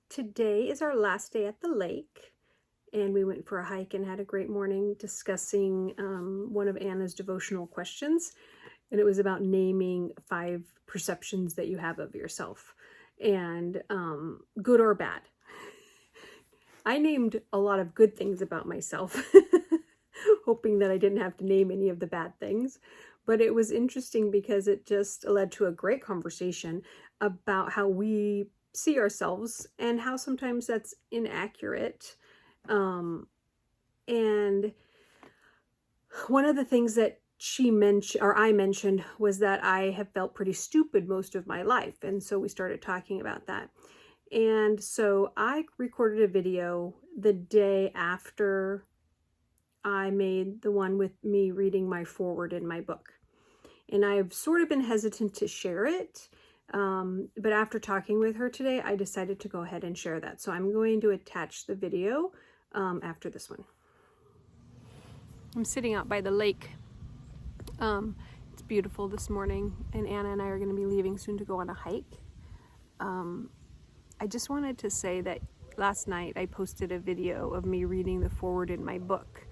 Today is our last day at the lake, and we went for a hike and had a great morning discussing one of Anna's devotional questions. And it was about naming 5 perceptions that you have of yourself, and good or bad. I named a lot of good things about myself, hoping that I didn't have to name any of the bad things. But it was interesting because it just led to a great conversation about how we see ourselves and how sometimes that's inaccurate. And one of the things that she mentioned, or I mentioned, was that I have felt pretty stupid most of my life. And so we started talking about that. And so I recorded a video the day after I made the one with me reading my foreword in my book. And I've sort of been hesitant to share it. But after talking with her today, I decided to go ahead and share that. So I'm going to attach the video after this one. I'm sitting out by the lake. It's beautiful this morning, and Anna and I are going to be leaving soon to go on a hike. I just wanted to say that last night I posted a video of me reading the foreword in my book.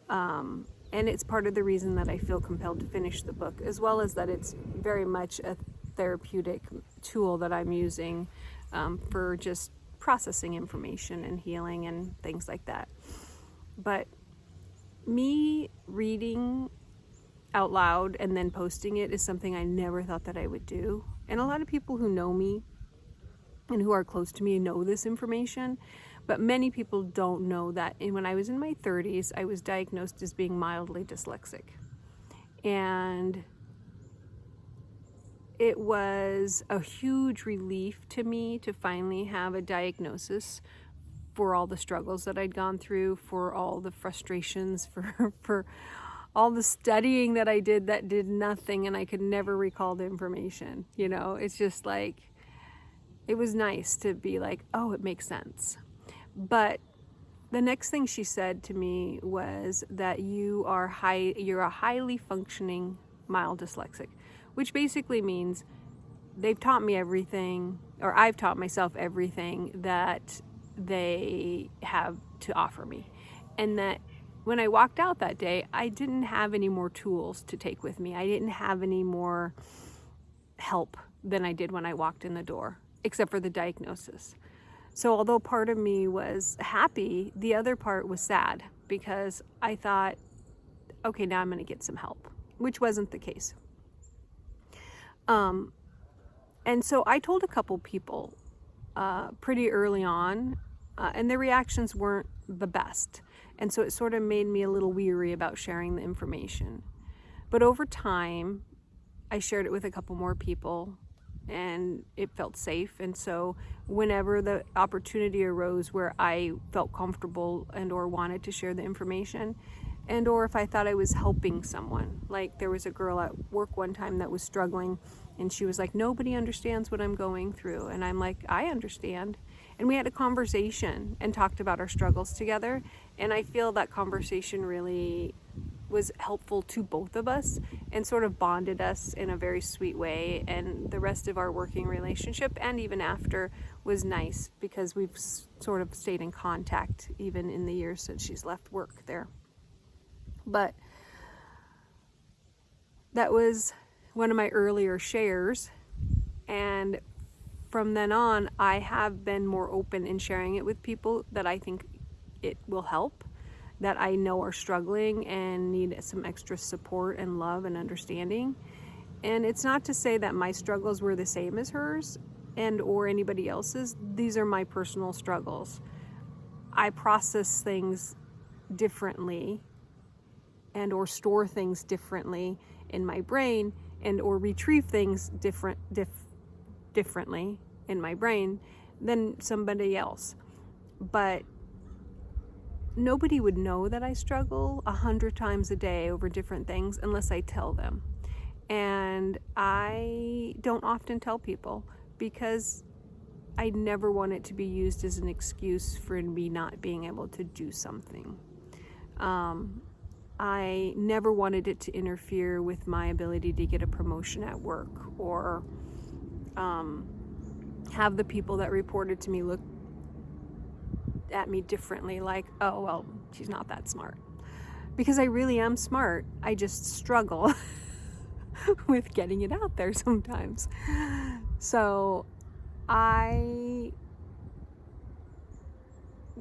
And it's part of the reason that I feel compelled to finish the book, as well as that it's very much a therapeutic tool that I'm using for just processing information and healing and things like that. But me reading out loud and then posting it is something I never thought that I would do. And a lot of people who know me and who are close to me know this information, but many people don't know that. And when I was in my 30s, I was diagnosed as being mildly dyslexic. And it was a huge relief to me to finally have a diagnosis for all the struggles that I'd gone through, for all the frustrations, for all the studying that I did that did nothing, and I could never recall the information. You know, it's just like, it was nice to be like, oh, it makes sense. But the next thing she said to me was that you're a highly functioning mild dyslexic, which basically means they've taught me everything, or I've taught myself everything that they have to offer me. And that when I walked out that day, I didn't have any more tools to take with me. I didn't have any more help than I did when I walked in the door, except for the diagnosis. So although part of me was happy, the other part was sad, because I thought, okay, now I'm going to get some help, which wasn't the case. And so I told a couple people pretty early on, and their reactions weren't the best. And so it sort of made me a little weary about sharing the information. But over time, I shared it with a couple more people, and it felt safe. And so whenever the opportunity arose where I felt comfortable and or wanted to share the information, and or if I thought I was helping someone, like there was a girl at work one time that was struggling, and she was like, nobody understands what I'm going through. And I'm like, I understand. And we had a conversation and talked about our struggles together. And I feel that conversation really was helpful to both of us and sort of bonded us in a very sweet way. And the rest of our working relationship, and even after, was nice because we've sort of stayed in contact even in the years since she's left work there. But that was one of my earlier shares, and from then on I have been more open in sharing it with people that I think it will help, that I know are struggling and need some extra support and love and understanding. And it's not to say that my struggles were the same as hers and or anybody else's. These are my personal struggles. I process things differently and or store things differently in my brain and or retrieve things differently in my brain than somebody else. But nobody would know that I struggle 100 times a day over different things unless I tell them. And I don't often tell people because I never want it to be used as an excuse for me not being able to do something. I never wanted it to interfere with my ability to get a promotion at work, or have the people that reported to me look at me differently, like, oh, well, she's not that smart. Because I really am smart. I just struggle with getting it out there sometimes. So I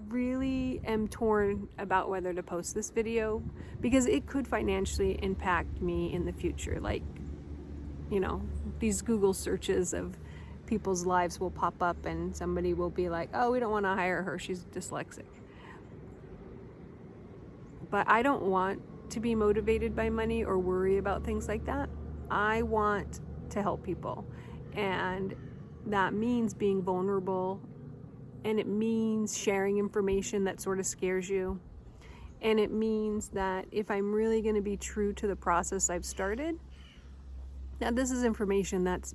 really am torn about whether to post this video because it could financially impact me in the future. Like, you know, these Google searches of people's lives will pop up and somebody will be like, oh, we don't want to hire her, she's dyslexic. But I don't want to be motivated by money or worry about things like that. I want to help people. And that means being vulnerable. And it means sharing information that sort of scares you. And it means that if I'm really going to be true to the process I've started, now this is information that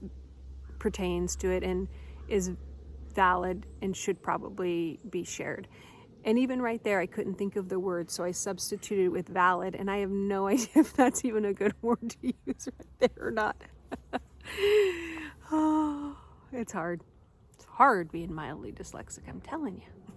pertains to it and is valid and should probably be shared. And even right there, I couldn't think of the word, so I substituted with valid, and I have no idea if that's even a good word to use right there or not. Oh, it's hard. It's hard being mildly dyslexic, I'm telling you.